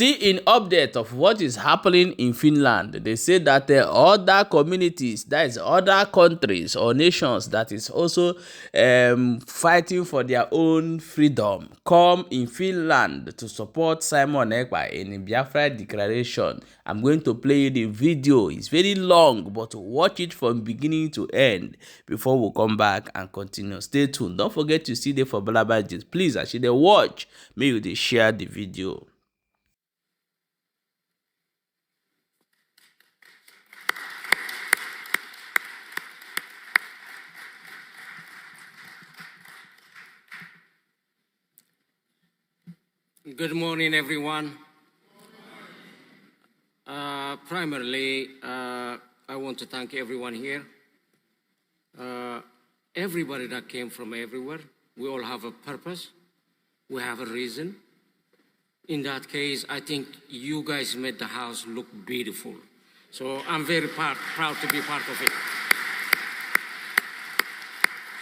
Still in update of what is happening in Finland, they say that other communities, that is other countries or nations that is also fighting for their own freedom, come in Finland to support Simon Ekpa in the Biafra declaration. I'm going to play you the video. It's very long, but watch it from beginning to end before we come back and continue. Stay tuned. Don't forget to see the for Balabajis. Please, as you watch, may you share the video. Good morning, everyone. Primarily, I want to thank everyone here. Everybody that came from everywhere. We all have a purpose. We have a reason. In that case, I think you guys made the house look beautiful. So I'm very proud to be part of it.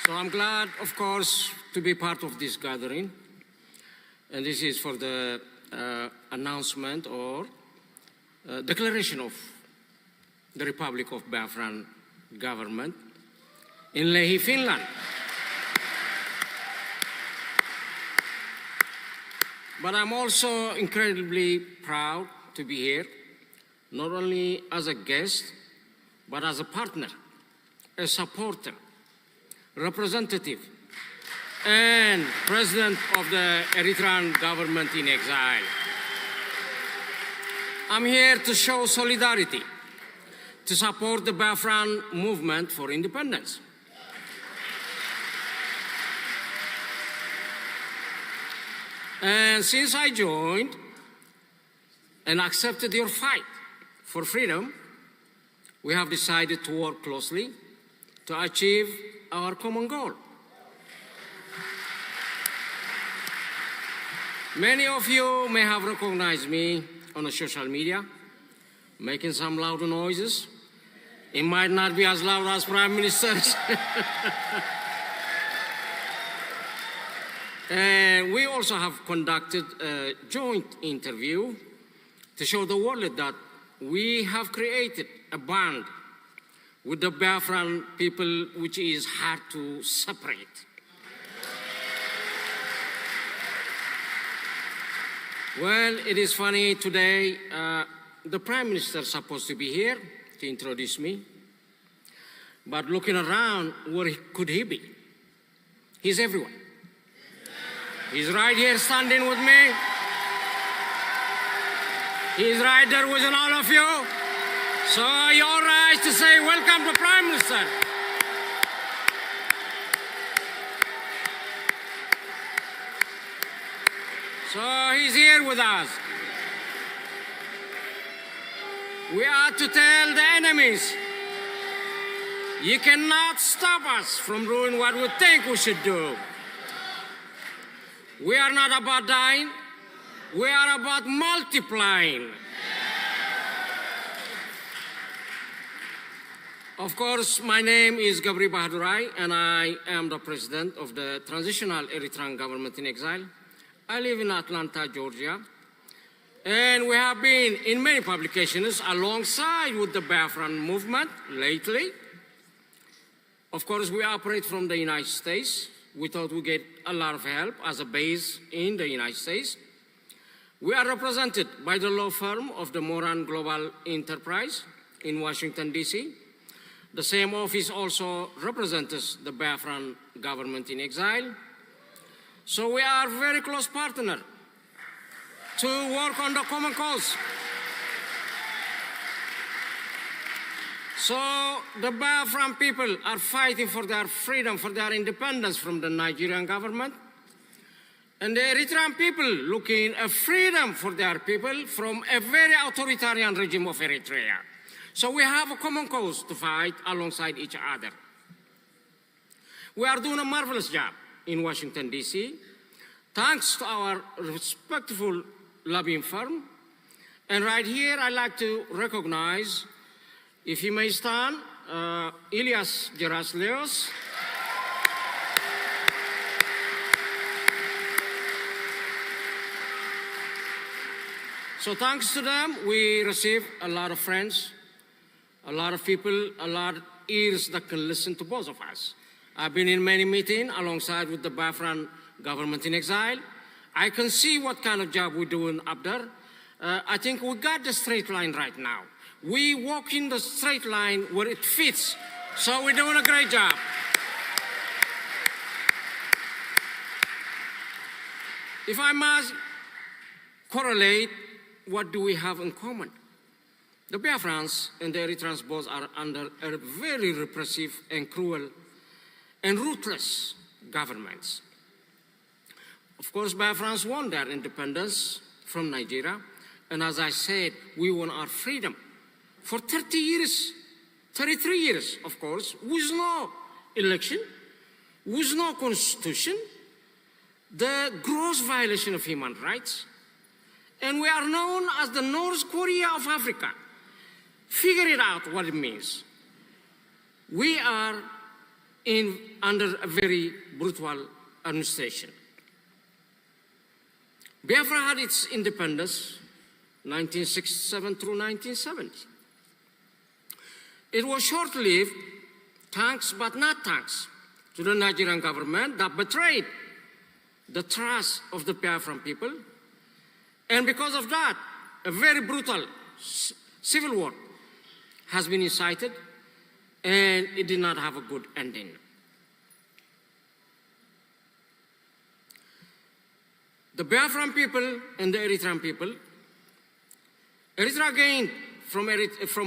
So I'm glad, of course, to be part of this gathering. And this is for the announcement or declaration of the Republic of Biafran government in Lehi, Finland. But I'm also incredibly proud to be here, not only as a guest, but as a partner, a supporter, representative, and president of the Eritrean government in exile. I'm here to show solidarity, to support the Biafran movement for independence. And since I joined and accepted your fight for freedom, we have decided to work closely to achieve our common goal. Many of you may have recognized me on the social media, making some loud noises. It might not be as loud as Prime Minister's. And we also have conducted a joint interview to show the world that we have created a bond with the Biafran people which is hard to separate. Well, it is funny today, the Prime Minister is supposed to be here to introduce me, but looking around, where could he be? He's everywhere. He's right here standing with me. He's right there with all of you. So you're right to say welcome to Prime Minister. So he's here with us. We are to tell the enemies, you cannot stop us from doing what we think we should do. We are not about dying, we are about multiplying. Of course, my name is Gabri Bahadurai, and I am the president of the Transitional Eritrean Government in Exile. I live in Atlanta, Georgia, and we have been in many publications alongside with the Biafran movement lately. Of course, we operate from the United States. We thought we'd get a lot of help as a base in the United States. We are represented by the law firm of the Moran Global Enterprise in Washington, D.C. The same office also represents the Biafran government in exile. So we are a very close partner to work on the common cause. So the Biafran people are fighting for their freedom, for their independence from the Nigerian government. And the Eritrean people looking at freedom for their people from a very authoritarian regime of Eritrea. So we have a common cause to fight alongside each other. We are doing a marvelous job in Washington, D.C., thanks to our respectful lobbying firm. And right here, I'd like to recognize, if you may stand, Ilias Gerasleos. So thanks to them, we receive a lot of friends, a lot of people, a lot of ears that can listen to both of us. I've been in many meetings alongside with the Biafran government in exile. I can see what kind of job we're doing up there. I think we got the straight line right now. We walk in the straight line where it fits. So we're doing a great job. If I must correlate, what do we have in common? The Biafrans and the Eritreans both are under a very repressive and cruel and ruthless governments. Of course, Biafrans won their independence from Nigeria. And as I said, we won our freedom for 30 years, 33 years, of course, with no election, with no constitution, the gross violation of human rights. And we are known as the North Korea of Africa. Figure it out what it means. We are under a very brutal administration. Biafra had its independence 1967 through 1970. It was short-lived, thanks but not thanks to the Nigerian government that betrayed the trust of the Biafran people. And because of that, a very brutal civil war has been incited, and it did not have a good ending. The Biafran people and the Eritrean people, Eritrea gained from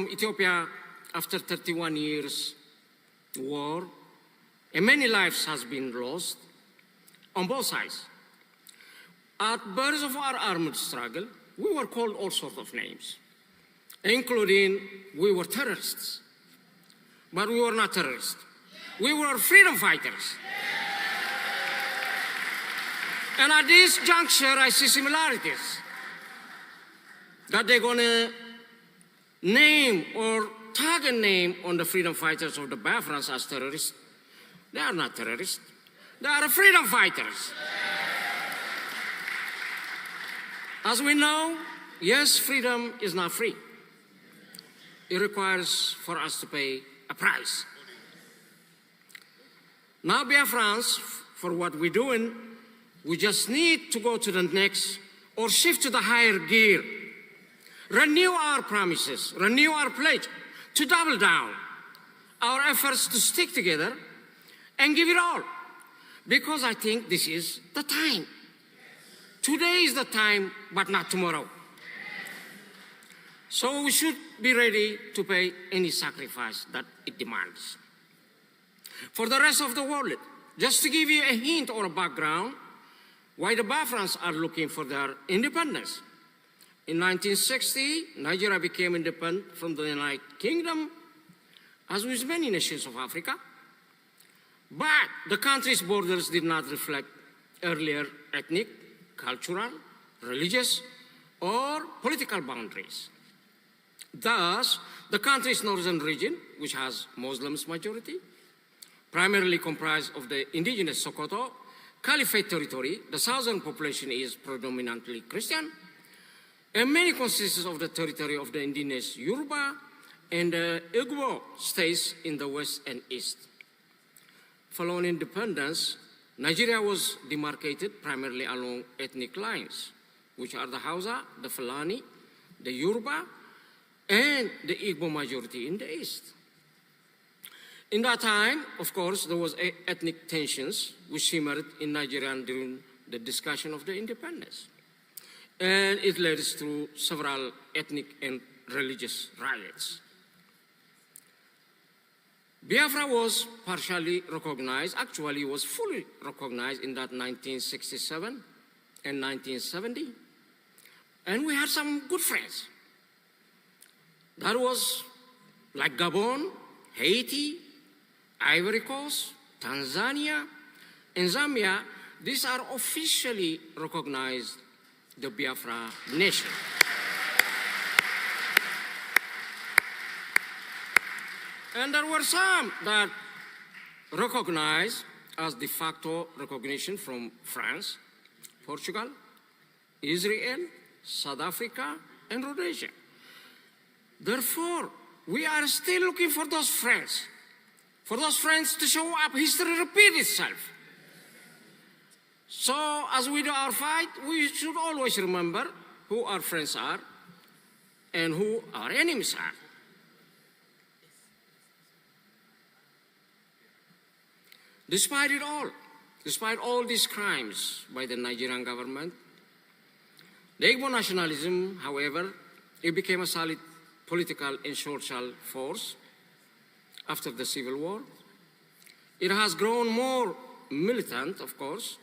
Ethiopia after 31 years war, and many lives has been lost on both sides. At birth of our armed struggle, we were called all sorts of names, including we were terrorists. But we were not terrorists. We were freedom fighters. And at this juncture, I see similarities. That they're going to name or tag a name on the freedom fighters of the Biafrans as terrorists. They are not terrorists. They are freedom fighters. As we know, yes, freedom is not free. It requires for us to pay a price. Now, Biafrans, for what we're doing, we just need to go to the next or shift to the higher gear. Renew our promises, renew our pledge to double down our efforts to stick together and give it all. Because I think this is the time. Today is the time, but not tomorrow. So we should be ready to pay any sacrifice that it demands. For the rest of the world, just to give you a hint or a background, why the Biafrans are looking for their independence. In 1960, Nigeria became independent from the United Kingdom, as with many nations of Africa. But the country's borders did not reflect earlier ethnic, cultural, religious, or political boundaries. Thus, the country's northern region, which has Muslims majority, primarily comprised of the indigenous Sokoto Caliphate territory, the southern population is predominantly Christian, and many consists of the territory of the indigenous Yoruba and the Ekpa states in the west and east. Following independence, Nigeria was demarcated primarily along ethnic lines, which are the Hausa, the Fulani, the Yoruba, and the Ekpa majority in the east. In that time, of course, there was ethnic tensions which simmered in Nigeria during the discussion of the independence. And it led to several ethnic and religious riots. Biafra was partially recognized, actually was fully recognized in that 1967 and 1970. And we had some good friends. That was like Gabon, Haiti, Ivory Coast, Tanzania, and Zambia. These are officially recognized the Biafra nation. And there were some that recognized as de facto recognition from France, Portugal, Israel, South Africa, and Rhodesia. Therefore, we are still looking for those friends to show up. History repeats itself. So as we do our fight, we should always remember who our friends are and who our enemies are. Despite all these crimes by the Nigerian government, the Igbo nationalism, however, it became a solid political and social force after the Civil War. It has grown more militant, of course,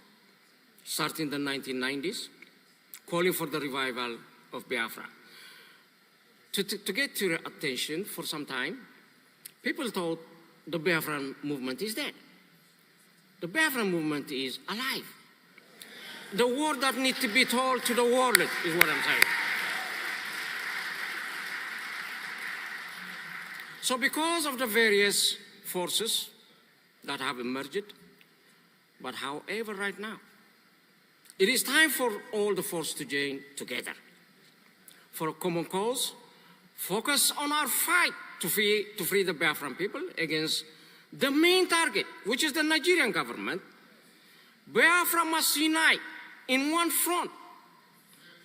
starting in the 1990s, calling for the revival of Biafra. To get your attention for some time, people thought the Biafran movement is dead. The Biafran movement is alive. The word that needs to be told to the world is what I'm saying. So because of the various forces that have emerged, but however right now, it is time for all the forces to join together for a common cause, focus on our fight to free the Biafran people against the main target, which is the Nigerian government. Biafra must unite in one front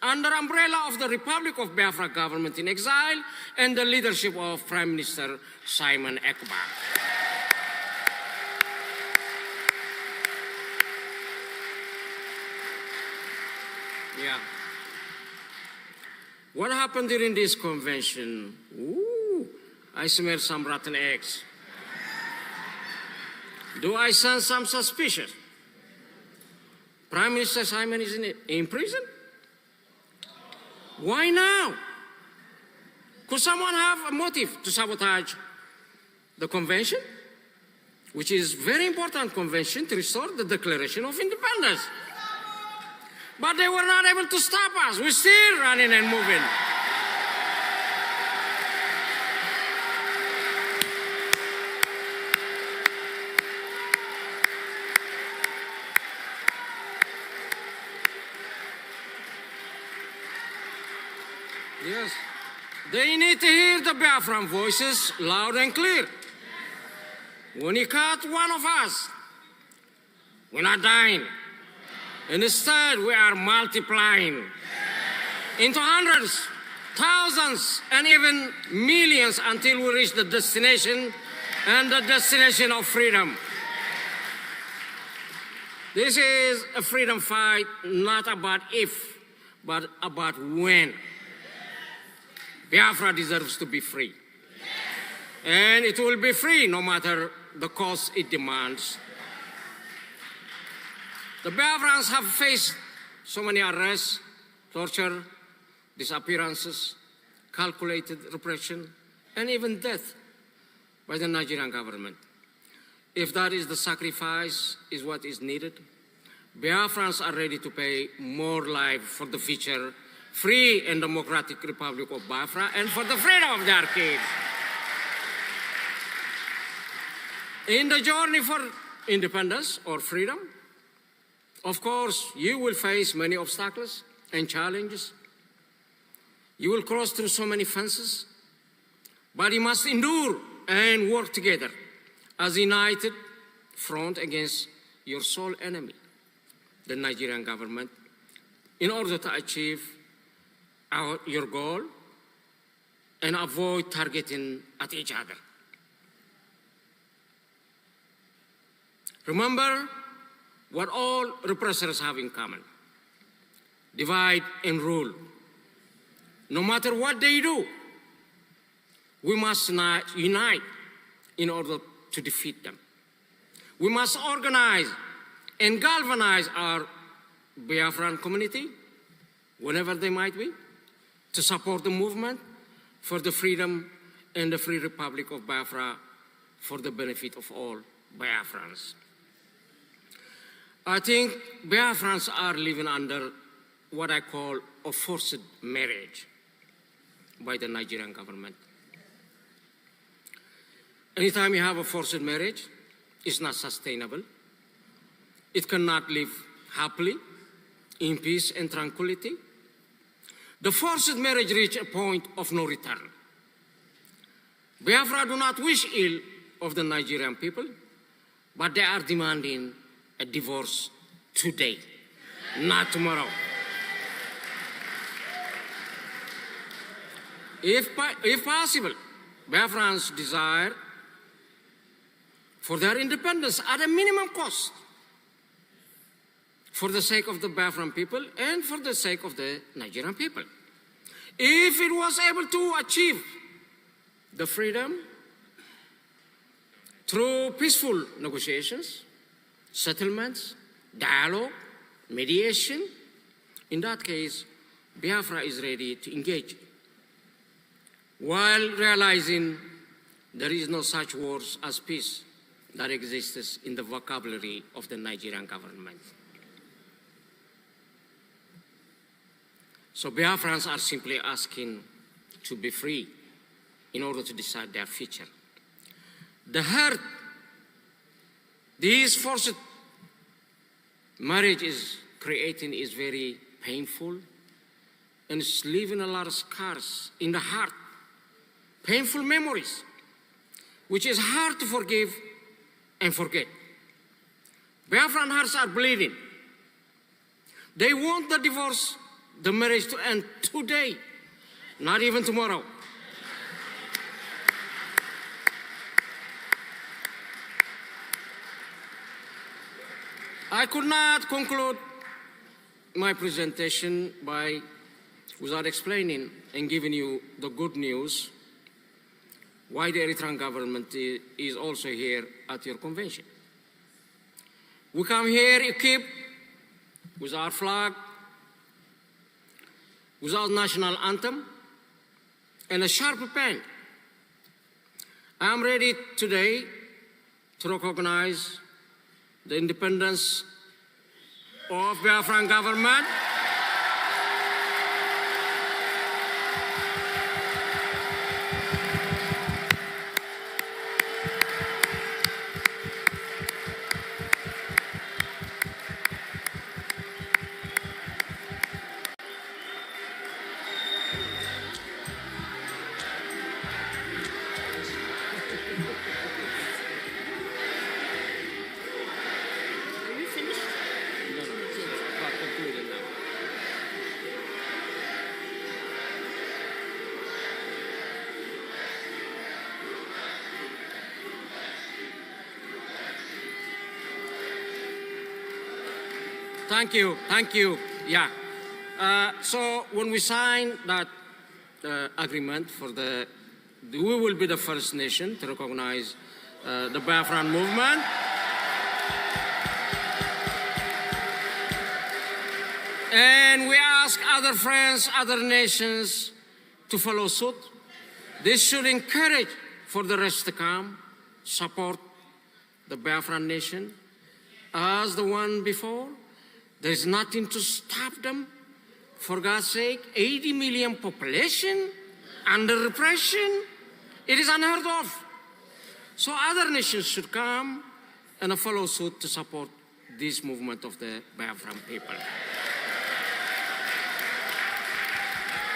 under umbrella of the Republic of Biafra government in exile and the leadership of Prime Minister Simon Ekpa. Yeah. What happened during this convention? Ooh, I smell some rotten eggs. Do I sense some suspicion? Prime Minister Simon is in prison? Why now? Could someone have a motive to sabotage the convention, which is a very important convention to restore the Declaration of Independence? But they were not able to stop us. We're still running and moving. Yes. They need to hear the Biafran voices loud and clear. When you cut one of us, we're not dying. Instead, we are multiplying into hundreds, thousands, and even millions until we reach the destination, and the destination of freedom. This is a freedom fight not about if, but about when. Biafra deserves to be free. And it will be free no matter the cost it demands. The Biafrans have faced so many arrests, torture, disappearances, calculated repression, and even death by the Nigerian government. If that is the sacrifice is what is needed, Biafrans are ready to pay more life for the future free and democratic Republic of Biafra and for the freedom of their kids. In the journey for independence or freedom, of course, you will face many obstacles and challenges. You will cross through so many fences, but you must endure and work together as a united front against your sole enemy, the Nigerian government, in order to achieve your goal and avoid targeting at each other. Remember what all repressors have in common: divide and rule. No matter what they do, we must unite in order to defeat them. We must organize and galvanize our Biafran community, whenever they might be, to support the movement for the freedom and the free Republic of Biafra for the benefit of all Biafrans. I think Biafrans are living under what I call a forced marriage by the Nigerian government. Anytime you have a forced marriage, it's not sustainable. It cannot live happily, in peace and tranquility. the forced marriage reached a point of no return. Biafra do not wish ill of the Nigerian people, but they are demanding a divorce today, not tomorrow. If possible, Biafrans desire for their independence at a minimum cost, for the sake of the Biafran people and for the sake of the Nigerian people. If it was able to achieve the freedom through peaceful negotiations, settlements, dialogue, mediation, in that case, Biafra is ready to engage, while realizing there is no such words as peace that exists in the vocabulary of the Nigerian government. So Biafrans are simply asking to be free in order to decide their future. The hurt this forced marriage is creating is very painful, and it's leaving a lot of scars in the heart, painful memories, which is hard to forgive and forget. Biafran hearts are bleeding. They want the divorce, the marriage to end today, not even tomorrow. I could not conclude my presentation without explaining and giving you the good news why the Eritrean government is also here at your convention. We come here equipped with our flag, with our national anthem, and a sharp pen. I am ready today to recognize the independence of Biafran government. Thank you. Yeah. So when we sign that agreement we will be the first nation to recognize the Biafran movement. And we ask other friends, other nations to follow suit. This should encourage for the rest to come, support the Biafran nation as the one before. There is nothing to stop them. For God's sake, 80 million population under repression, it is unheard of. So other nations should come and follow suit to support this movement of the Biafran people.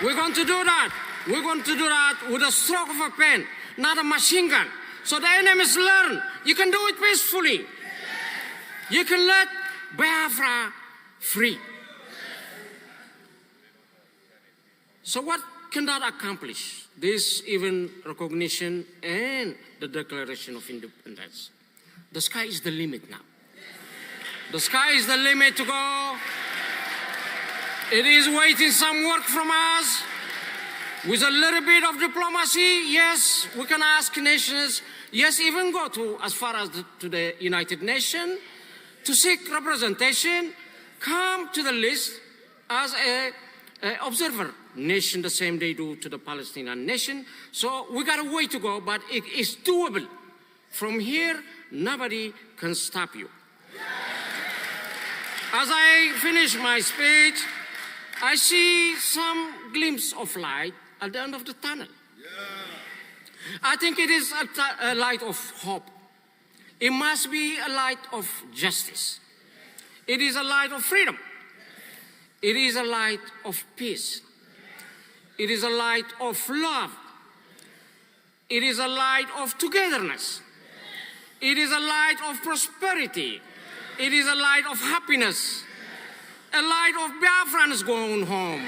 We're going to do that. We're going to do that with a stroke of a pen, not a machine gun. So the enemies learn. You can do it peacefully. You can let Biafra free. So what can that accomplish? This even recognition and the Declaration of Independence. The sky is the limit now. The sky is the limit to go. It is waiting some work from us. With a little bit of diplomacy, yes, we can ask nations, yes, even go to as far as to the United Nations to seek representation. Come to the list as a observer nation, the same they do to the Palestinian nation. So we got a way to go, but it is doable. From here, nobody can stop you. As I finish my speech, I see some glimpse of light at the end of the tunnel. I think it is a light of hope. It must be a light of justice. It is a light of freedom. It is a light of peace. It is a light of love. It is a light of togetherness. It is a light of prosperity. It is a light of happiness. A light of Biafrans going home.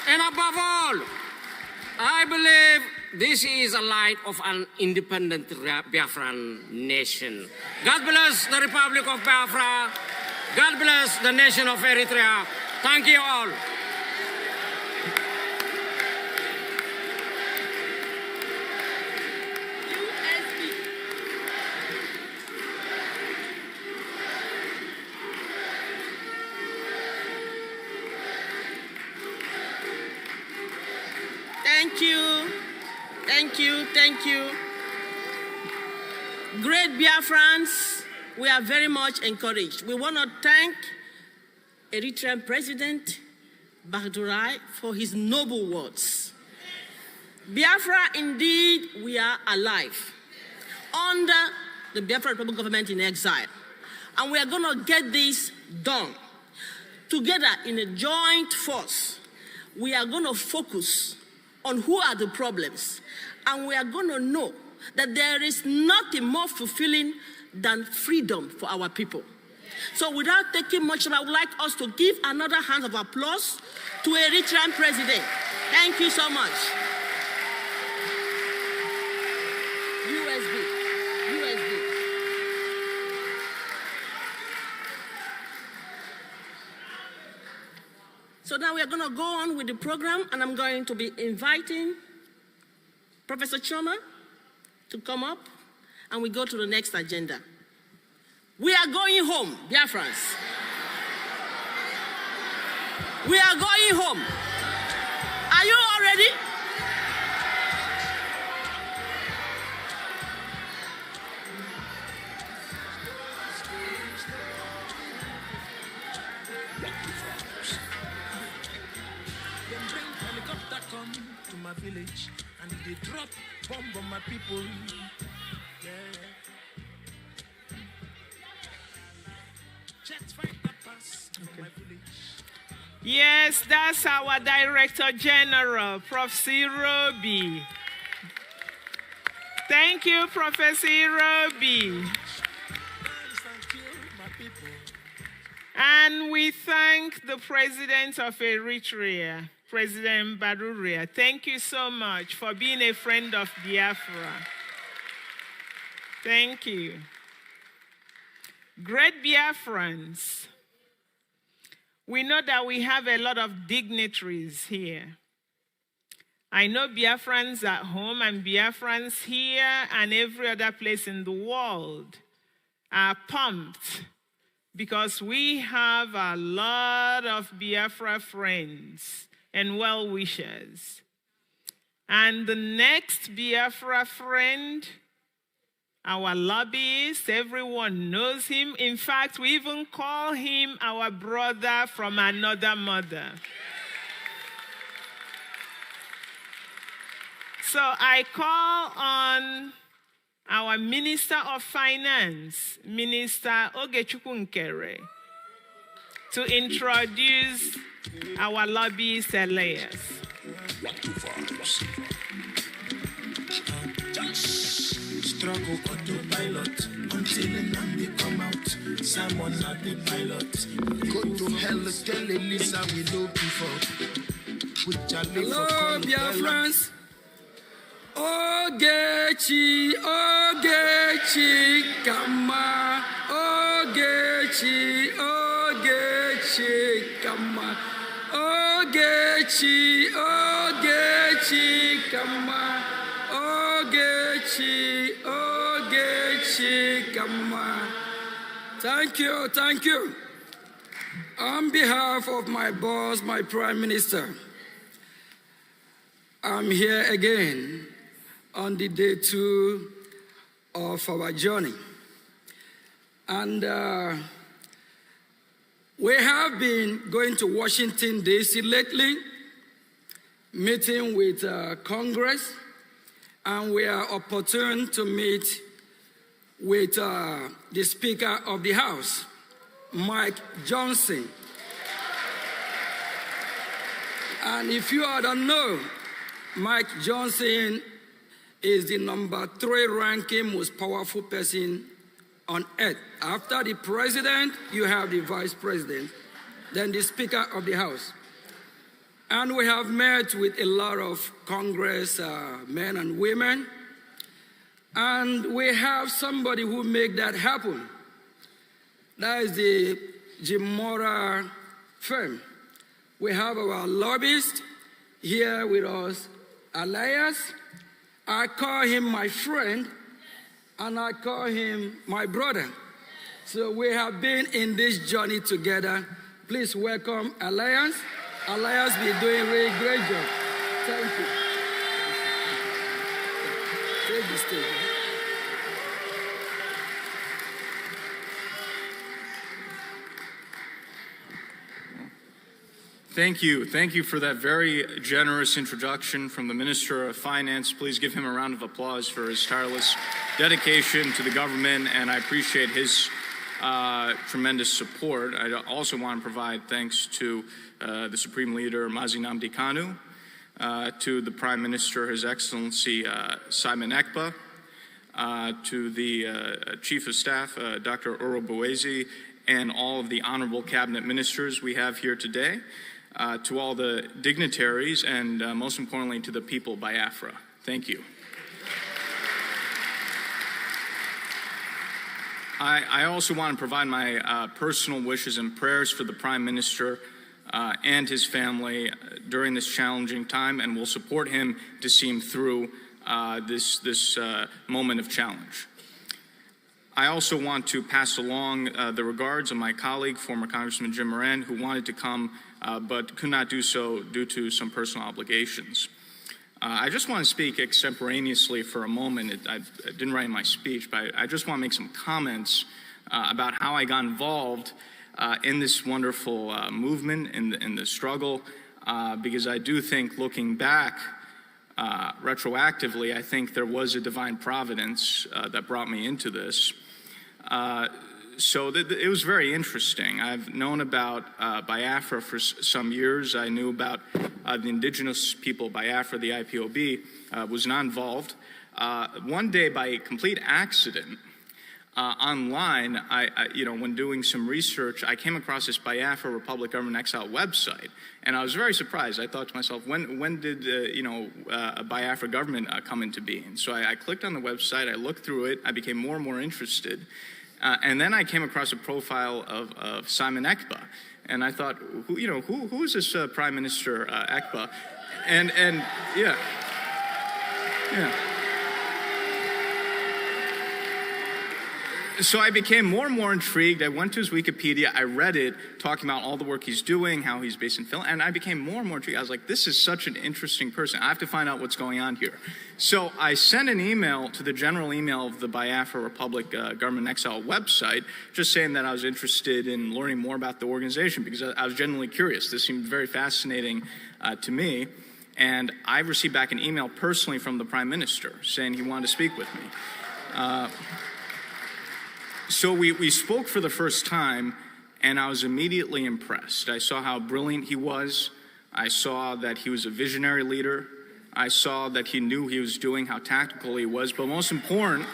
And above all, I believe this is a light of an independent Biafran nation. God bless the Republic of Biafra. God bless the nation of Eritrea. Thank you all. Thank you. Thank you. Thank you. Great Biafrans, we are very much encouraged. We want to thank Eritrean President Bahadurai for his noble words. Biafra, indeed, we are alive under the Biafra Republic government in exile. And we are going to get this done. Together in a joint force, we are going to focus on who are the problems. And we are going to know that there is nothing more fulfilling than freedom for our people. So without taking much time, I would like us to give another hand of applause to Eritrean President. Thank you so much. USB. So now we are going to go on with the program, and I'm going to be inviting Professor Choma to come up, and we go to the next agenda. We are going home, Biafrans. We are going home. Are you all ready? To my village and they drop bomb on my people. Yeah. Jets fight that pass on my village. Yes, that's our Director General, Professor Irobi. Thank you, Professor Irobi. And we thank the President of Eritrea, President Baruria. Thank you so much for being a friend of Biafra. Thank you. Great Biafrans, we know that we have a lot of dignitaries here. I know Biafrans at home and Biafrans here and every other place in the world are pumped because we have a lot of Biafra friends and well-wishers. And the next Biafra friend, our lobbyist, everyone knows him. In fact, we even call him our brother from another mother. So I call on our Minister of Finance, Minister Ogechukwu Nkere, to introduce our lobbyist Elias. Struggle autopilot until they come out. Someone not the pilot. Go to hell, tell Elisa we know before. Hello, Biafrans. Ogechi, Ogechi, Kama. Ogechi, Ogechi, Kama. Ogechi, Ogechi, Kama. Ogechi, Ogechi, Kama. Thank you, thank you. On behalf of my boss, my Prime Minister, I'm here again on the day 2 of our journey. And we have been going to Washington, D.C. lately, meeting with Congress, and we are opportune to meet with the Speaker of the House, Mike Johnson. And if you all don't know, Mike Johnson is the number 3 ranking most powerful person on earth. After the president, you have the vice president, then the Speaker of the House. And we have met with a lot of Congress men and women. And we have somebody who made that happen. That is the Jimora firm. We have our lobbyist here with us, Elias. I call him my friend, and I call him my brother. So we have been in this journey together. Please welcome Elias. Elias be doing a really great job. Thank you. Take the stage. Thank you. Thank you for that very generous introduction from the Minister of Finance. Please give him a round of applause for his tireless dedication to the government, and I appreciate his tremendous support. I also want to provide thanks to the Supreme Leader, Mazi Nnamdi Kanu, to the Prime Minister, His Excellency Simon Ekpa, to the Chief of Staff, Dr. Oro Boezi, and all of the honorable cabinet ministers we have here today, to all the dignitaries, and most importantly, to the people Biafra. Thank you. I also want to provide my personal wishes and prayers for the Prime Minister and his family during this challenging time, and will support him to see him through this moment of challenge. I also want to pass along the regards of my colleague, former Congressman Jim Moran, who wanted to come but could not do so due to some personal obligations. I just want to speak extemporaneously for a moment. I didn't write my speech, but I just want to make some comments about how I got involved in this wonderful movement, in the struggle, because I do think, looking back retroactively, I think there was a divine providence that brought me into this. So it was very interesting. I've known about Biafra for some years. I knew about the indigenous people, Biafra, the IPOB, was not involved. One day, by complete accident, online, when doing some research, I came across this Biafra Republic Government Exile website, and I was very surprised. I thought to myself, when did a Biafra government come into being? So I clicked on the website, I looked through it, I became more and more interested. And then I came across a profile of Simon Ekpa, and I thought, who is this Prime Minister Ekpa? And yeah. So I became more and more intrigued. I went to his Wikipedia, I read it, talking about all the work he's doing, how he's based in Finland, and I became more and more intrigued. I was like, this is such an interesting person. I have to find out what's going on here. So I sent an email to the general email of the Biafra Republic Government Exile website, just saying that I was interested in learning more about the organization, because I was genuinely curious. This seemed very fascinating to me. And I received back an email personally from the Prime Minister saying he wanted to speak with me. So we spoke for the first time, and I was immediately impressed. I saw how brilliant he was. I saw that he was a visionary leader. I saw that he knew he was doing, how tactical he was. But most important,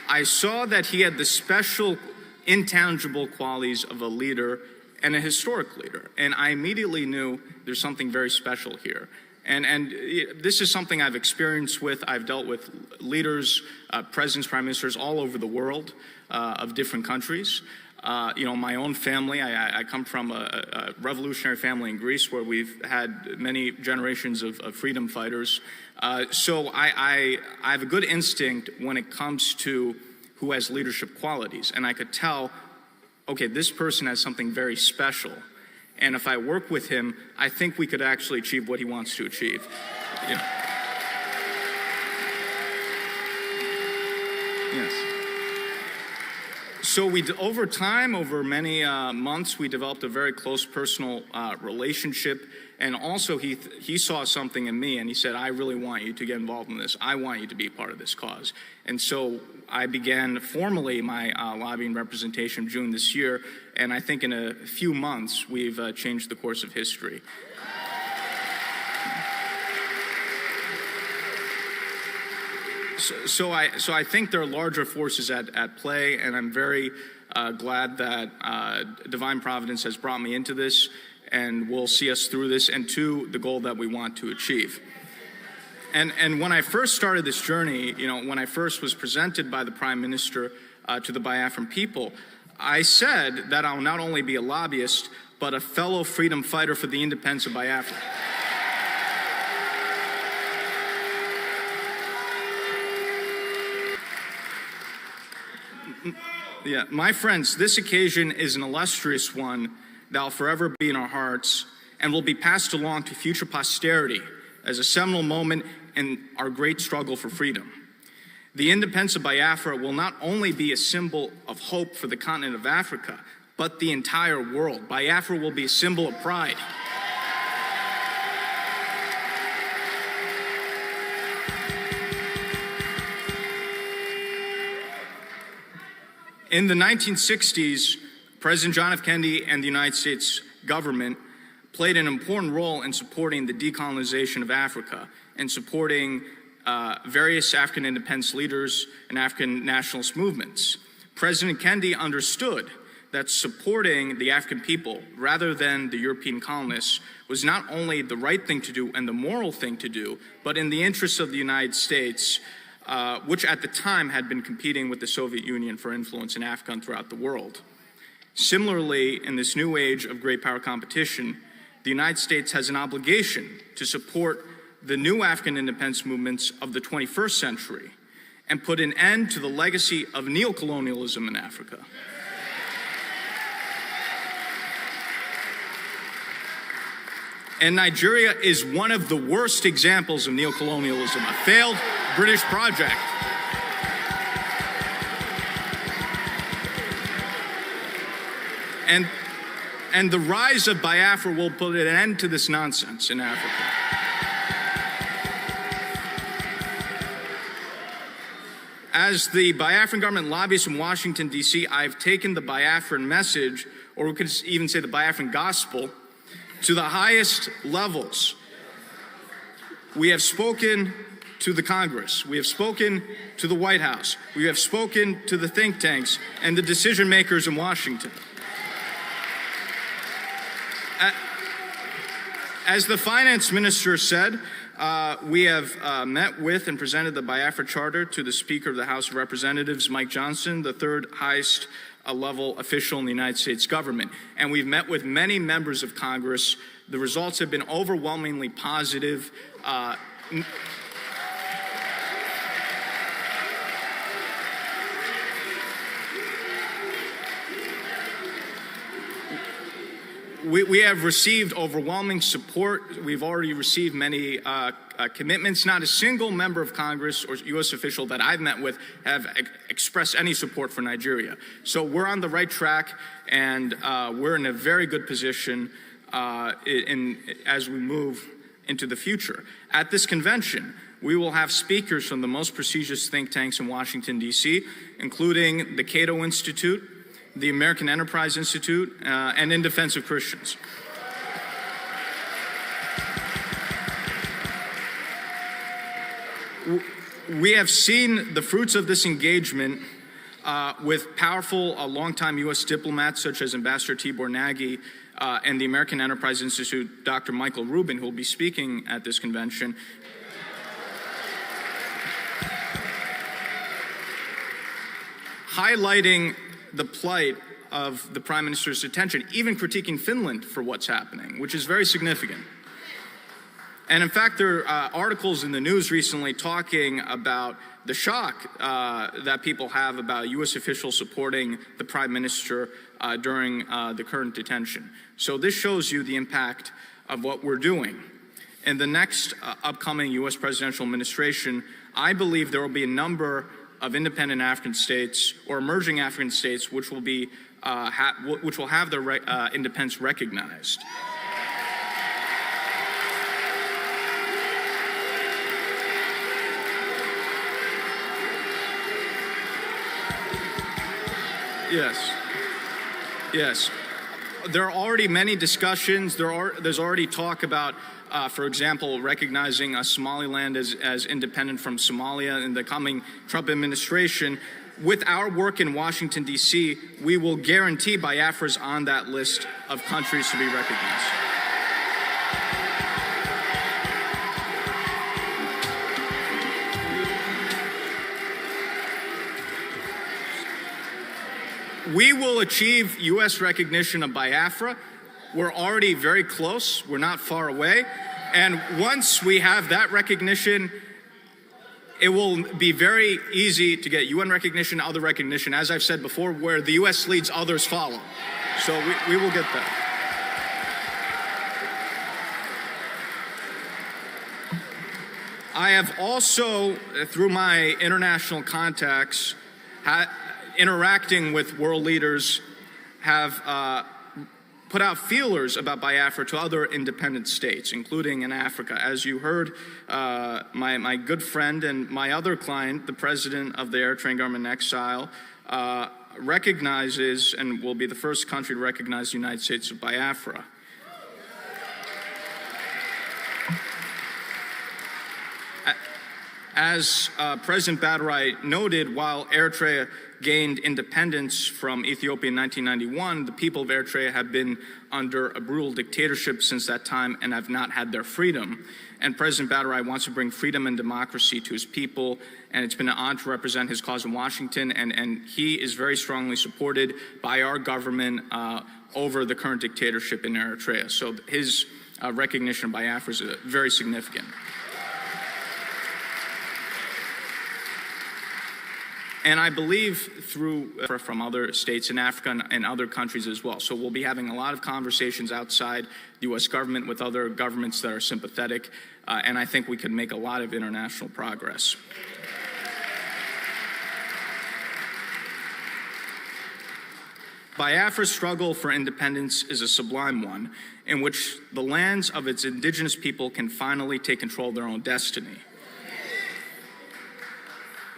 I saw that he had the special, intangible qualities of a leader and a historic leader. And I immediately knew there's something very special here. And this is something I've experienced with. I've dealt with leaders, presidents, prime ministers all over the world of different countries. My own family, I come from a revolutionary family in Greece where we've had many generations of freedom fighters. So I have a good instinct when it comes to who has leadership qualities. And I could tell, okay, this person has something very special. And if I work with him, I think we could actually achieve what he wants to achieve. Yeah. Yes. So over time, over many months, we developed a very close personal relationship. And also he saw something in me, and he said, I really want you to get involved in this. I want you to be part of this cause. And so I began formally my lobbying representation in June this year, And I think in a few months, we've changed the course of history. So I think there are larger forces at play, and I'm very glad that divine providence has brought me into this and will see us through this and to the goal that we want to achieve. And when I first started this journey, when I first was presented by the Prime Minister to the Biafran people, I said that I'll not only be a lobbyist, but a fellow freedom fighter for the independence of Biafra. Yeah, my friends, this occasion is an illustrious one that will forever be in our hearts and will be passed along to future posterity as a seminal moment in our great struggle for freedom. The independence of Biafra will not only be a symbol of hope for the continent of Africa, but the entire world. Biafra will be a symbol of pride. In the 1960s, President John F. Kennedy and the United States government played an important role in supporting the decolonization of Africa and supporting various African independence leaders and African nationalist movements. President Kennedy understood that supporting the African people rather than the European colonists was not only the right thing to do and the moral thing to do, but in the interests of the United States, which at the time had been competing with the Soviet Union for influence in Africa and throughout the world. Similarly, in this new age of great power competition, the United States has an obligation to support the new African independence movements of the 21st century and put an end to the legacy of neocolonialism in Africa. And Nigeria is one of the worst examples of neocolonialism, a failed British project. And the rise of Biafra will put an end to this nonsense in Africa. As the Biafran government lobbyist in Washington, D.C., I've taken the Biafran message, or we could even say the Biafran gospel, to the highest levels. We have spoken to the Congress. We have spoken to the White House. We have spoken to the think tanks and the decision makers in Washington. As the finance minister said, we have met with and presented the Biafra Charter to the Speaker of the House of Representatives, Mike Johnson, the third highest level official in the United States government. And we've met with many members of Congress. The results have been overwhelmingly positive. We have received overwhelming support. We've already received many commitments. Not a single member of Congress or U.S. official that I've met with have expressed any support for Nigeria. So we're on the right track, and we're in a very good position as we move into the future. At this convention, we will have speakers from the most prestigious think tanks in Washington, D.C., including the Cato Institute, the American Enterprise Institute, and In Defense of Christians. We have seen the fruits of this engagement with powerful longtime U.S. diplomats such as Ambassador Tibor Nagy and the American Enterprise Institute, Dr. Michael Rubin, who will be speaking at this convention. Highlighting the plight of the Prime Minister's attention, even critiquing Finland for what's happening, which is very significant. And in fact, there are articles in the news recently talking about the shock that people have about U.S. officials supporting the Prime Minister during the current detention. So this shows you the impact of what we're doing. In the next upcoming U.S. presidential administration, I believe there will be a number of independent African states or emerging African states which will be which will have their independence recognized. Yes. Yes. There are already many discussions. There's already talk about, for example, recognizing Somaliland as independent from Somalia in the coming Trump administration. With our work in Washington, D.C., we will guarantee Biafra's on that list of countries to be recognized. We will achieve U.S. recognition of Biafra. We're already very close. We're not far away. And once we have that recognition, it will be very easy to get UN recognition, other recognition, as I've said before, where the U.S. leads, others follow. So we will get that. I have also, through my international contacts, interacting with world leaders, have put out feelers about Biafra to other independent states, including in Africa. As you heard, my good friend and my other client, the president of the Eritrean government in exile, recognizes and will be the first country to recognize the United States of Biafra. As President Badarai noted, while Eritrea gained independence from Ethiopia in 1991, the people of Eritrea have been under a brutal dictatorship since that time and have not had their freedom. And President Badarai wants to bring freedom and democracy to his people, and it's been an honor to represent his cause in Washington, and he is very strongly supported by our government over the current dictatorship in Eritrea. So his recognition of Biafra is very significant. And I believe through from other states in Africa and other countries as well. So we'll be having a lot of conversations outside the U.S. government with other governments that are sympathetic, and I think we could make a lot of international progress. Biafra's struggle for independence is a sublime one, in which the lands of its indigenous people can finally take control of their own destiny.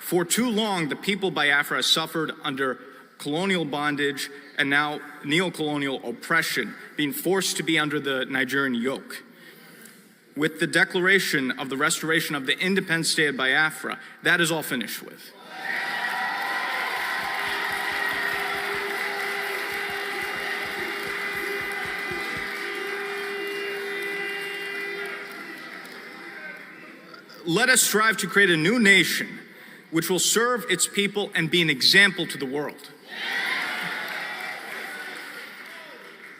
For too long, the people of Biafra has suffered under colonial bondage and now neo-colonial oppression, being forced to be under the Nigerian yoke. With the declaration of the restoration of the independent state of Biafra, that is all finished with. Let us strive to create a new nation which will serve its people and be an example to the world.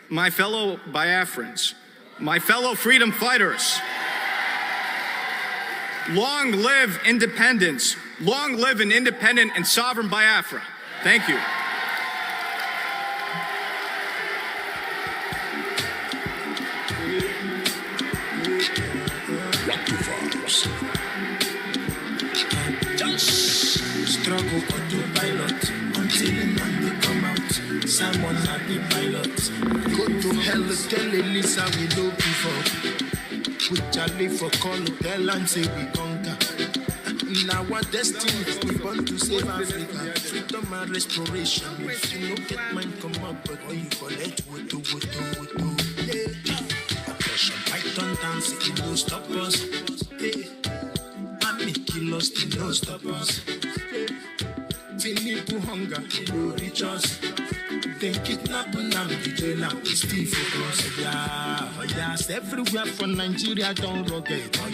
My fellow Biafrans, my fellow freedom fighters, long live independence, long live an independent and sovereign Biafra. Thank you. Struggle to pilot until the money come out. Someone not the pilot. Go to hell, tell Elisa we know before. Put Charlie for call, tell and say we conquer. In our destiny, we want to save Africa. Freedom and restoration. If you don't get mine, come up, but when you collect, woto. Yeah. Oppression, Python dance, it no stop us. Yeah. Kilos, it no stop us. Philip hunger, no reach us. They kidnap and the jailer, we still focus. Oh yeah, everywhere from Nigeria down rugged. Oh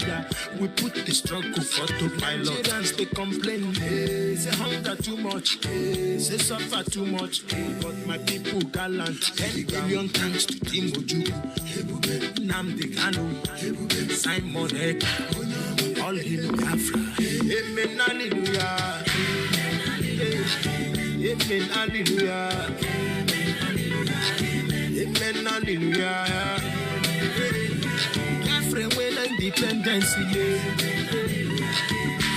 yeah, we put the struggle for two pilot. Nigerians they complain, say hunger too much, say suffer too much. But my people gallant, 10 billion thanks to Team Ojuku, Nnamdi Kanu, Simon Ekpa, all in Biafra. Amen, hallelujah. Amen, hallelujah. Amen, hallelujah. Biafra when independence, yeah.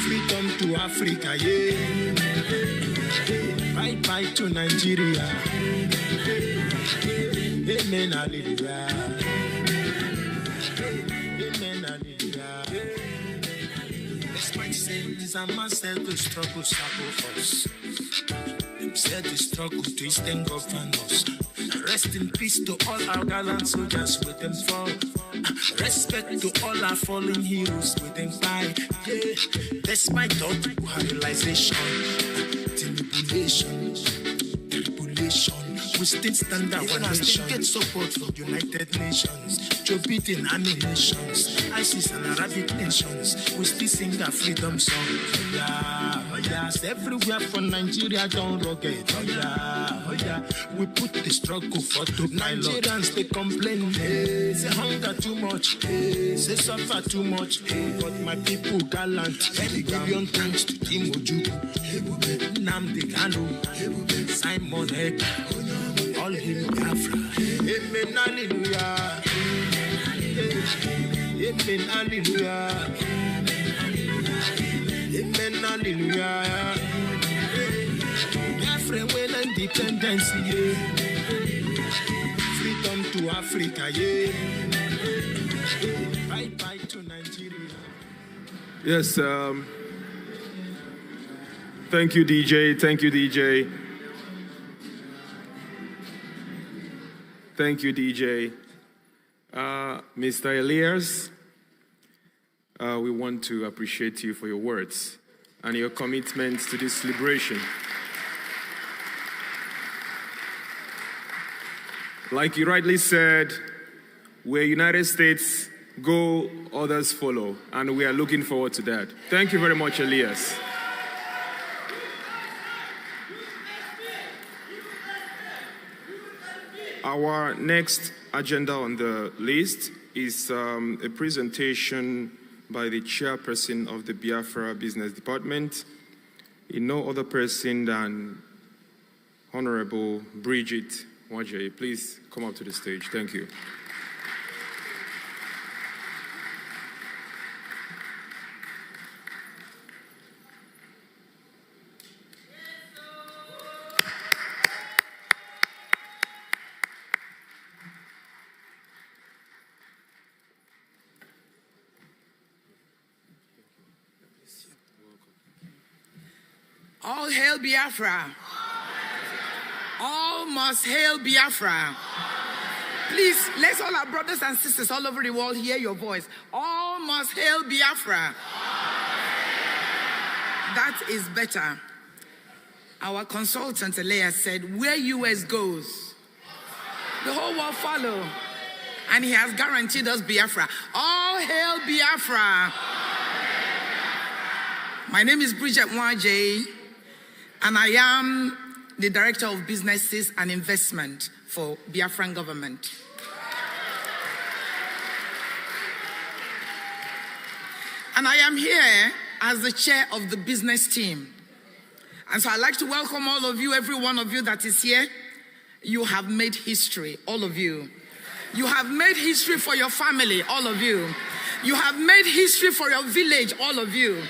Freedom to Africa, yeah. Bye to Nigeria. Amen, hallelujah. Amen, hallelujah. Despite sins, I must have to struggle for us. Said the struggle to Eastern governors. Rest in peace to all our gallant soldiers with them fall. Respect to all our fallen heroes with them fight. Yeah. Despite all the realization, tribulation, we still stand our one nation. Get support from United Nations, Joe Biden nations, ISIS and Arabic nations. We still sing our freedom song. Oh yeah, oh yeah. Everywhere from Nigeria down rugged. Oh yeah, oh yeah. We put the struggle for two Nigerians. They complain, hey, say hunger too much, hey, say suffer too much, hey, but my people gallant. Many billion thanks to Tim Ojuku, Nnamdi Kanu, Simon Ekpa. All hail Biafra. Amen, hallelujah. Amen, hallelujah. Amen, hallelujah. Biafra when independence, yeah. Freedom to Africa, yeah. Bye bye to Nigeria. Yes, thank you, DJ. Thank you, DJ. Thank you, DJ. Mr. Elias, we want to appreciate you for your words and your commitment to this celebration. Like you rightly said, where United States go, others follow, and we are looking forward to that. Thank you very much, Elias. Our next agenda on the list is a presentation by the chairperson of the Biafra Business Department, no other person than Honorable Bridget Wajay. Please come up to the stage. Thank you. All hail Biafra. All must hail Biafra. Please, let's all our brothers and sisters all over the world hear your voice. All must hail Biafra. That is better. Our consultant, Elias, said, where US goes, the whole world follow. And he has guaranteed us Biafra. All hail Biafra. My name is Bridget Wajay, and I am the Director of Businesses and Investment for Biafran government. And I am here as the chair of the business team. And so I'd like to welcome all of you, every one of you that is here. You have made history, all of you. You have made history for your family, all of you. You have made history for your village, all of you.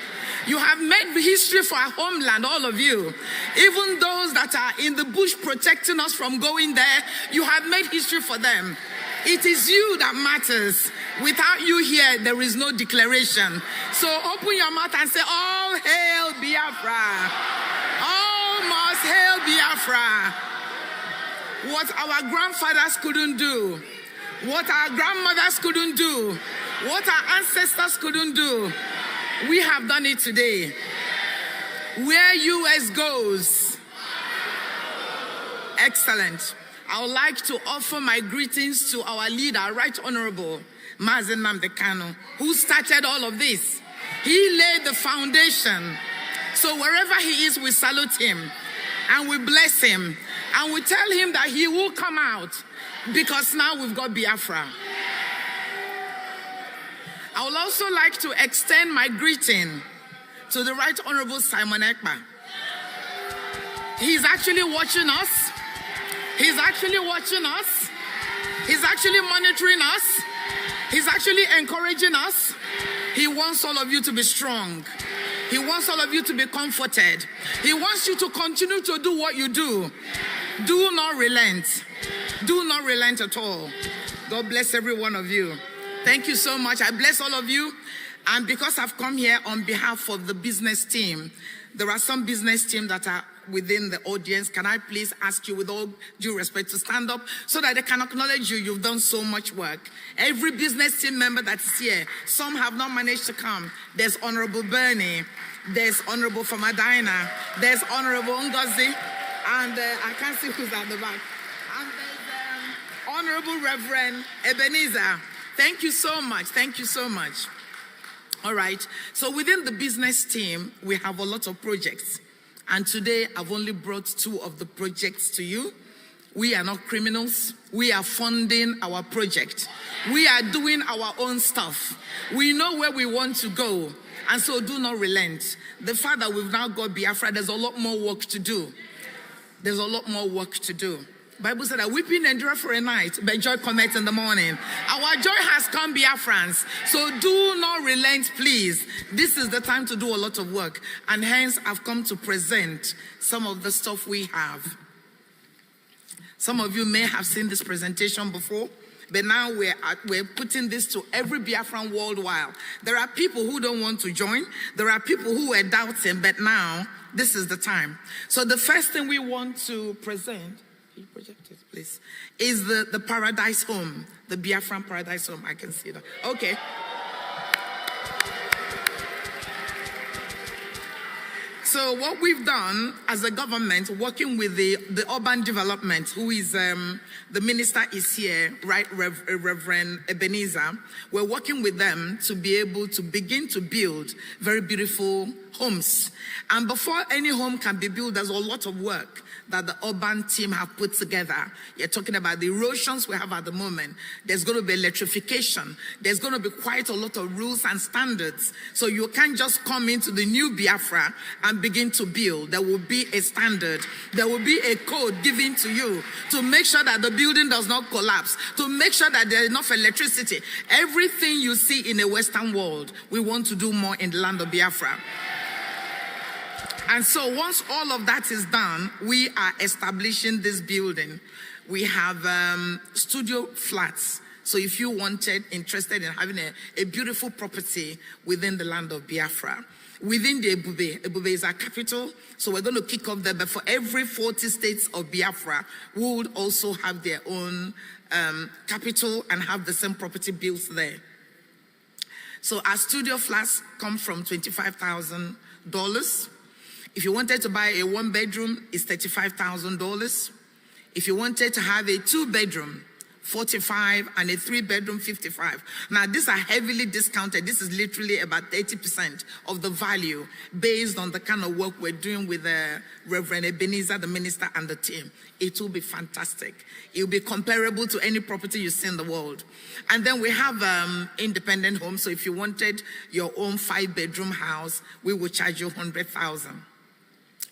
You have made history for our homeland, all of you. Even those that are in the bush protecting us from going there, you have made history for them. It is you that matters. Without you here, there is no declaration. So open your mouth and say, all hail Biafra. All must hail Biafra. What our grandfathers couldn't do, what our grandmothers couldn't do, what our ancestors couldn't do, we have done it today. Where US goes. Excellent. I would like to offer my greetings to our leader, Right Honorable Mazen Nnamdi Kanu, who started all of this. He laid the foundation. So wherever he is, we salute him and we bless him and we tell him that he will come out because now we've got Biafra. I would also like to extend my greeting to the Right Honorable Simon Ekpa. He's actually watching us. He's actually watching us. He's actually monitoring us. He's actually encouraging us. He wants all of you to be strong. He wants all of you to be comforted. He wants you to continue to do what you do. Do not relent. Do not relent at all. God bless every one of you. Thank you so much. I bless all of you. And because I've come here on behalf of the business team, there are some business team that are within the audience, can I please ask you with all due respect to stand up so that they can acknowledge you? You've done so much work. Every business team member that's here, some have not managed to come. There's Honorable Bernie, there's Honorable Famadina, there's Honorable Ngozi, and I can't see who's at the back. And there's Honorable Reverend Ebenezer. Thank you so much. Thank you so much. All right. So within the business team, we have a lot of projects. And today, I've only brought 2 of the projects to you. We are not criminals. We are funding our project. We are doing our own stuff. We know where we want to go. And so do not relent. The fact that we've now got Biafra, there's a lot more work to do. There's a lot more work to do. Bible said that weeping endure for a night, but joy cometh in the morning. Our joy has come, Biafrans. So do not relent, please. This is the time to do a lot of work. And hence, I've come to present some of the stuff we have. Some of you may have seen this presentation before, but now we're putting this to every Biafran worldwide. There are people who don't want to join. There are people who are doubting, but now, this is the time. So the first thing we want to present, project it, please, is the Paradise Home, the Biafran Paradise Home. I can see that. Okay. So what we've done as a government, working with the urban development, who is the minister is here, right, Reverend Ebenezer. We're working with them to be able to begin to build very beautiful homes. And before any home can be built, there's a lot of work that the urban team have put together. You're talking about the erosions we have at the moment. There's going to be electrification. There's going to be quite a lot of rules and standards. So you can't just come into the new Biafra and begin to build. There will be a standard. There will be a code given to you to make sure that the building does not collapse, to make sure that there's enough electricity. Everything you see in a Western world, we want to do more in the land of Biafra. And so once all of that is done, we are establishing this building. We have studio flats. So if you interested in having a beautiful property within the land of Biafra, within the Ebube is our capital, so we're going to kick off there. But for every 40 states of Biafra, we would also have their own capital and have the same property built there. So our studio flats come from $25,000. If you wanted to buy a 1-bedroom, it's $35,000. If you wanted to have a 2-bedroom, $45,000, and a 3-bedroom, $55,000. Now, these are heavily discounted. This is literally about 30% of the value based on the kind of work we're doing with Reverend Ebenezer, the minister, and the team. It will be fantastic. It will be comparable to any property you see in the world. And then we have independent homes. So if you wanted your own 5-bedroom house, we will charge you $100,000.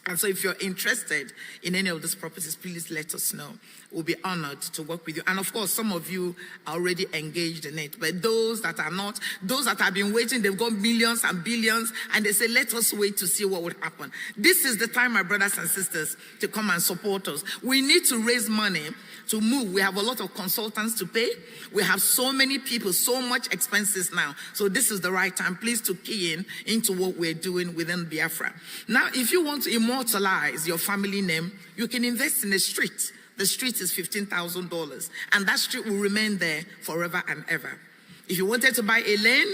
And so if you're interested in any of these properties, please let us know. We'll be honored to work with you. And of course, some of you are already engaged in it. But those that are not, those that have been waiting, they've got millions and billions, and they say, let us wait to see what will happen. This is the time, my brothers and sisters, to come and support us. We need to raise money to move. We have a lot of consultants to pay. We have so many people, so much expenses now. So this is the right time, please, to key into what we're doing within Biafra. Now, if you want to immortalize your family name, you can invest in a street. The street is $15,000, and that street will remain there forever and ever. If you wanted to buy a lane,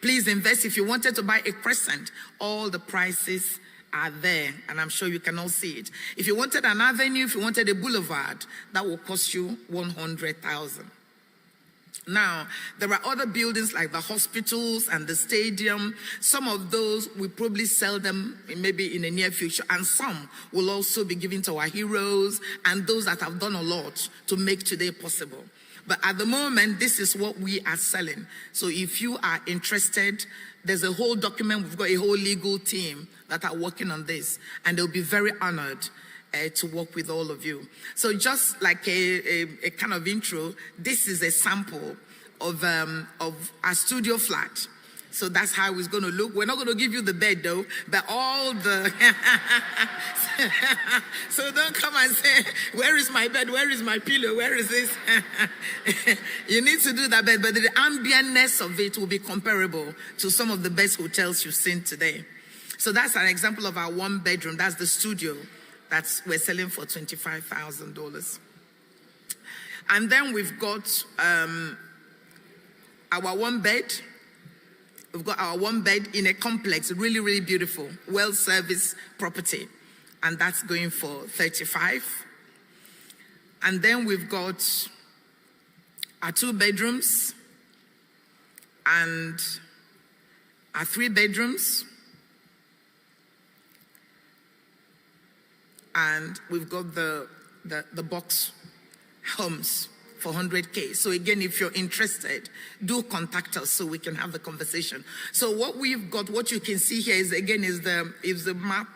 please invest. If you wanted to buy a crescent, all the prices are there, and I'm sure you can all see it. If you wanted an avenue, if you wanted a boulevard, that will cost you $100,000. Now, there are other buildings like the hospitals and the stadium. Some of those, we probably sell them maybe in the near future, and some will also be given to our heroes and those that have done a lot to make today possible. But at the moment, this is what we are selling. So if you are interested, there's a whole document. We've got a whole legal team that are working on this, and they'll be very honored to work with all of you. So just like a kind of intro, this is a sample of our studio flat. So that's how it's going to look. We're not going to give you the bed though, but all the... So don't come and say, where is my bed? Where is my pillow? Where is this? You need to do that bed, but the ambientness of it will be comparable to some of the best hotels you've seen today. So that's an example of our 1-bedroom. That's the studio. We're selling for $25,000. And then we've got our one bed. We've got our one bed in a complex, really, really beautiful, well-serviced property. And that's going for $35,000. And then we've got our 2 bedrooms and our 3 bedrooms. And we've got the box homes for $100K. So again, if you're interested, do contact us so we can have the conversation. So what we've got, what you can see here is the map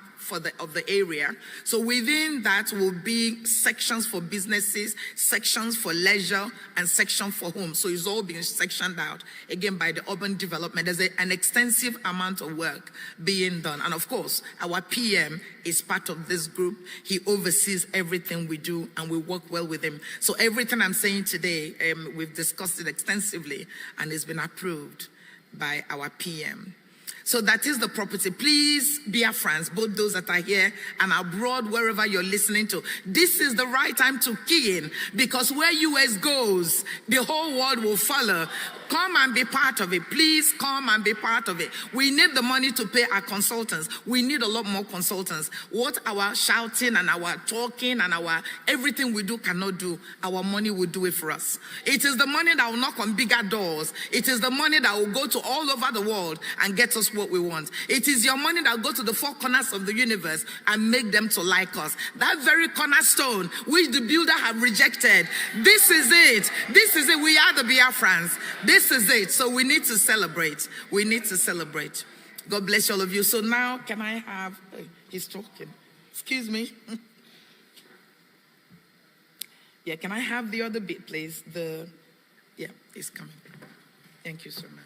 of the area. So within that will be sections for businesses, sections for leisure, and section for homes. So it's all being sectioned out, again, by the urban development. There's an extensive amount of work being done. And of course, our PM is part of this group. He oversees everything we do, and we work well with him. So everything I'm saying today, we've discussed it extensively, and it's been approved by our PM. So that is the property. Please, Biafrans, both those that are here and abroad, wherever you're listening to, this is the right time to key in, because where US goes, the whole world will follow. Come and be part of it. Please come and be part of it. We need the money to pay our consultants. We need a lot more consultants. What our shouting and our talking and our everything we do cannot do, our money will do it for us. It is the money that will knock on bigger doors. It is the money that will go to all over the world and get us what we want. It is your money that will go to the 4 corners of the universe and make them to like us. That very cornerstone which the builder have rejected. This is it. This is it. We are the Biafrans. This is it. So we need to celebrate. We need to celebrate. God bless all of you. So now, can I have... he's talking. Excuse me. Yeah, can I have the other bit, please? Yeah, it's coming. Thank you so much.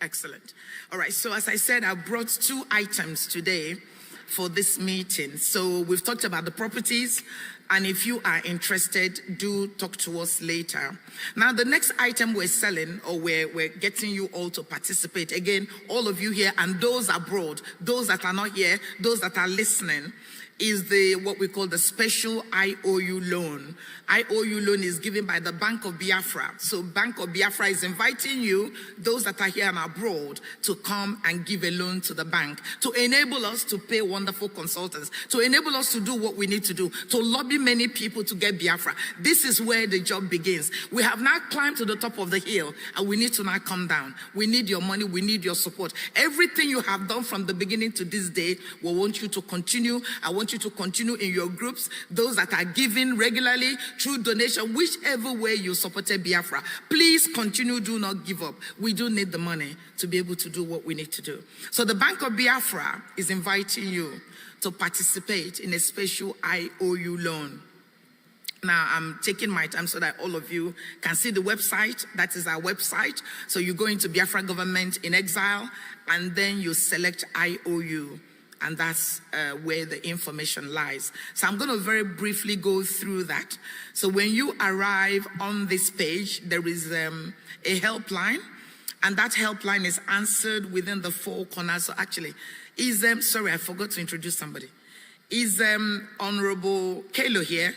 Excellent. All right, so as I said, I brought 2 items today for this meeting. So we've talked about the properties, and if you are interested, do talk to us later. Now, the next item we're selling, or we're getting you all to participate, again, all of you here and those abroad, those that are not here, those that are listening, is what we call the special IOU loan. IOU loan is given by the Bank of Biafra. So Bank of Biafra is inviting you, those that are here and abroad, to come and give a loan to the bank, to enable us to pay wonderful consultants, to enable us to do what we need to do, to lobby many people to get Biafra. This is where the job begins. We have now climbed to the top of the hill, and we need to now come down. We need your money, we need your support. Everything you have done from the beginning to this day, we want you to continue. I want you to continue in your groups, those that are giving regularly through donation, whichever way you supported Biafra. Please continue, do not give up. We do need the money to be able to do what we need to do. So the Bank of Biafra is inviting you to participate in a special IOU loan. Now, I'm taking my time so that all of you can see the website. That is our website. So you go into Biafra Government in Exile, and then you select IOU. And that's where the information lies. So I'm going to very briefly go through that. So when you arrive on this page, there is a helpline. And that helpline is answered within the 4 corners. So actually, sorry, I forgot to introduce somebody. Is Honorable Kelo here?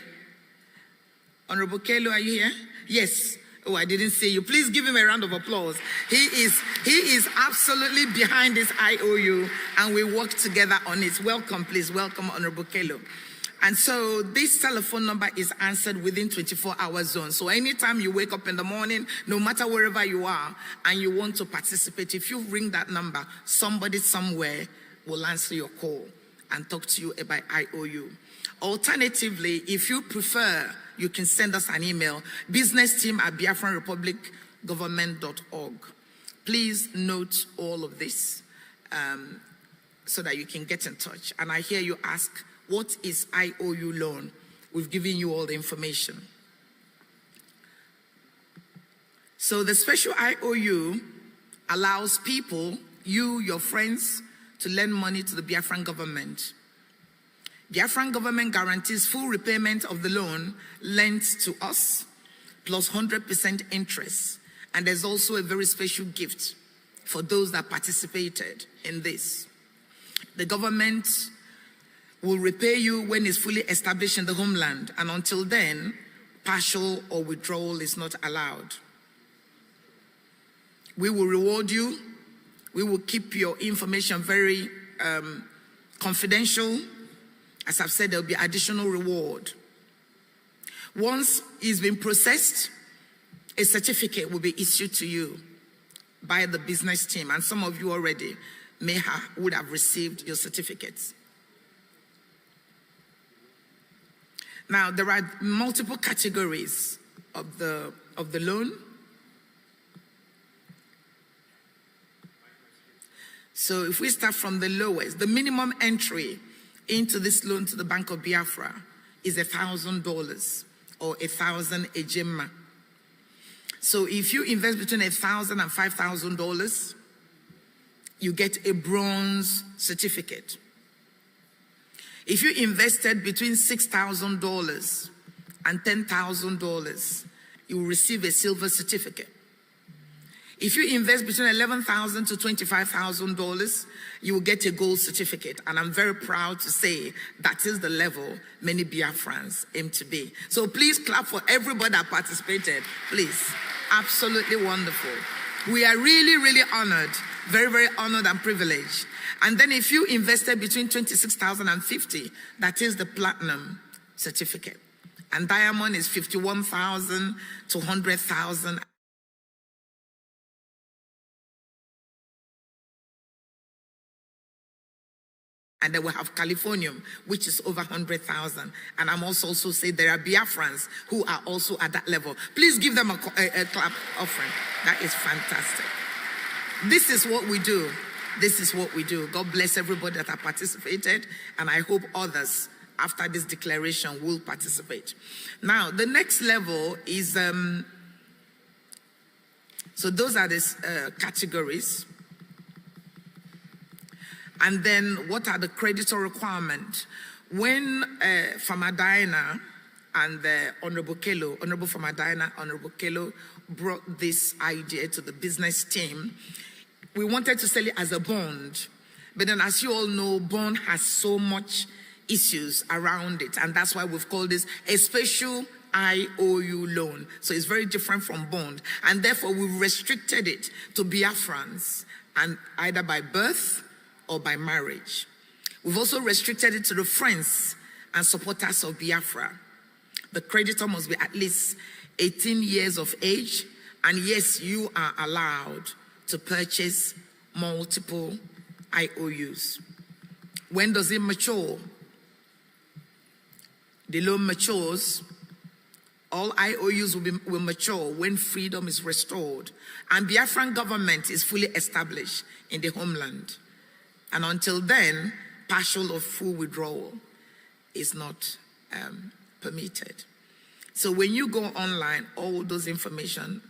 Honorable Kelo, are you here? Yes. Oh, I didn't see you. Please give him a round of applause. He is absolutely behind this IOU, and we work together on it. Welcome, please. Welcome, Honorable Kelo. And so this telephone number is answered within 24-hour zone. So anytime you wake up in the morning, no matter wherever you are, and you want to participate, if you ring that number, somebody somewhere will answer your call and talk to you about IOU. Alternatively, if you prefer, you can send us an email, businessteam@biafranrepublicgovernment.org. Please note all of this so that you can get in touch. And I hear you ask, what is IOU loan? We've given you all the information. So the special IOU allows people, you, your friends, to lend money to the Biafran government. Biafran government guarantees full repayment of the loan lent to us, plus 100% interest. And there's also a very special gift for those that participated in this. The government will repay you when it's fully established in the homeland, and until then, partial or withdrawal is not allowed. We will reward you. We will keep your information very confidential. As I've said, there will be additional reward. Once it's been processed, a certificate will be issued to you by the business team, and some of you already would have received your certificates. Now, there are multiple categories of the loan. So if we start from the lowest, the minimum entry into this loan to the Bank of Biafra is $1,000 or 1,000 ejima. So if you invest between $1,000 and $5,000, you get a bronze certificate. If you invested between $6,000 and $10,000, you will receive a silver certificate. If you invest between $11,000 to $25,000, you will get a gold certificate. And I'm very proud to say that is the level many Biafrans aim to be. So please clap for everybody that participated. Please. Absolutely wonderful. We are really, really honored. Very, very honored and privileged. And then if you invested between $26,000 and $50,000, that is the platinum certificate. And diamond is $51,000 to $100,000. And then we have Californium, which is over 100,000. And I'm also say there are Biafrans who are also at that level. Please give them a clap offering. That is fantastic. This is what we do. This is what we do. God bless everybody that have participated. And I hope others, after this declaration, will participate. Now, the next level is, so those are the categories. And then what are the creditor requirements? When Famadina and Honorable Famadina, Honorable Kelo brought this idea to the business team, we wanted to sell it as a bond. But then as you all know, bond has so much issues around it. And that's why we've called this a special IOU loan. So it's very different from bond. And therefore we've restricted it to Biafrans, and either by birth or by marriage. We've also restricted it to the friends and supporters of Biafra. The creditor must be at least 18 years of age, and yes, you are allowed to purchase multiple IOUs. When does it mature? The loan matures. All IOUs will mature when freedom is restored and Biafran government is fully established in the homeland. And until then, partial or full withdrawal is not permitted. So when you go online, all those information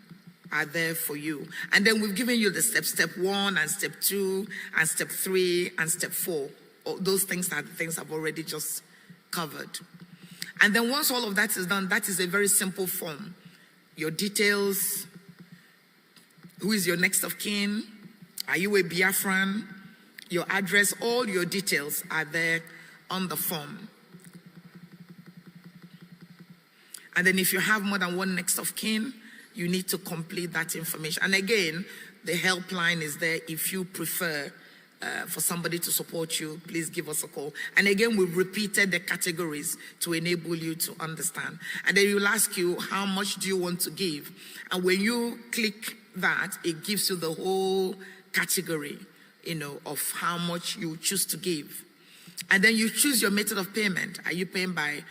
are there for you. And then we've given you the step 1 and step 2 and step 3 and step 4. All those things are the things I've already just covered. And then once all of that is done, that is a very simple form. Your details, who is your next of kin, are you a Biafran, your address, all your details are there on the form. And then if you have more than one next of kin, you need to complete that information. And again, the helpline is there. If you prefer for somebody to support you, please give us a call. And again, we've repeated the categories to enable you to understand. And then we'll ask you, how much do you want to give? And when you click that, it gives you the whole category, of how much you choose to give. And then you choose your method of payment. Are you paying by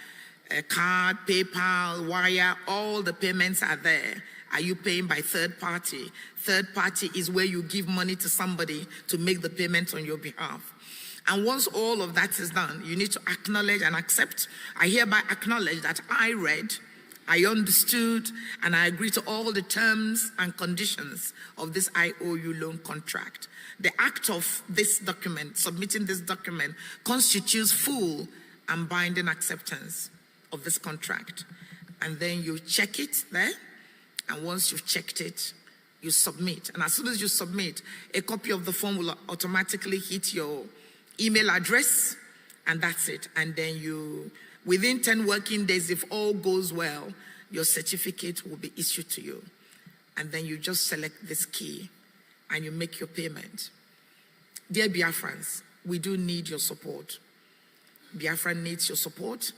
a card, PayPal, wire? All the payments are there. Are you paying by third party? Third party is where you give money to somebody to make the payment on your behalf. And once all of that is done, you need to acknowledge and accept. I hereby acknowledge that I read, I understood, and I agree to all the terms and conditions of this IOU loan contract. The act of this document, submitting this document, constitutes full and binding acceptance of this contract. And then you check it there, and once you've checked it, you submit. And as soon as you submit, a copy of the form will automatically hit your email address, and that's it. And then you, within 10 working days, if all goes well, your certificate will be issued to you. And then you just select this key and you make your payment. Dear Biafrans, we do need your support. Biafra needs your support.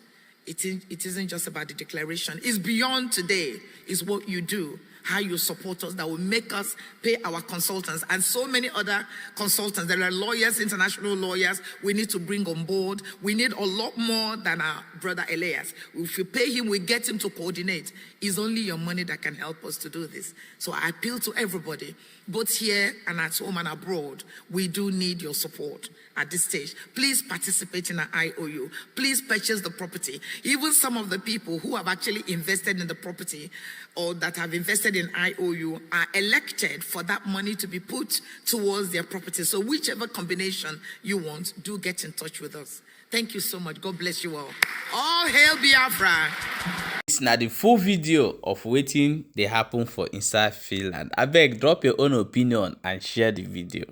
It isn't just about the declaration. It's beyond today. It's what you do, how you support us, that will make us pay our consultants and so many other consultants. There are lawyers, international lawyers we need to bring on board. We need a lot more than our brother Elias. If you pay him, we get him to coordinate. It's only your money that can help us to do this. So I appeal to everybody, both here and at home and abroad. We do need your support at this stage. Please participate in an IOU. Please purchase the property. Even some of the people who have actually invested in the property or that have invested in IOU are elected for that money to be put towards their property. So whichever combination you want, do get in touch with us. Thank you so much. God bless you all. All hail Biafra. It's not the full video of waiting they happen for inside Finland. Abeg, drop your own opinion and share the video.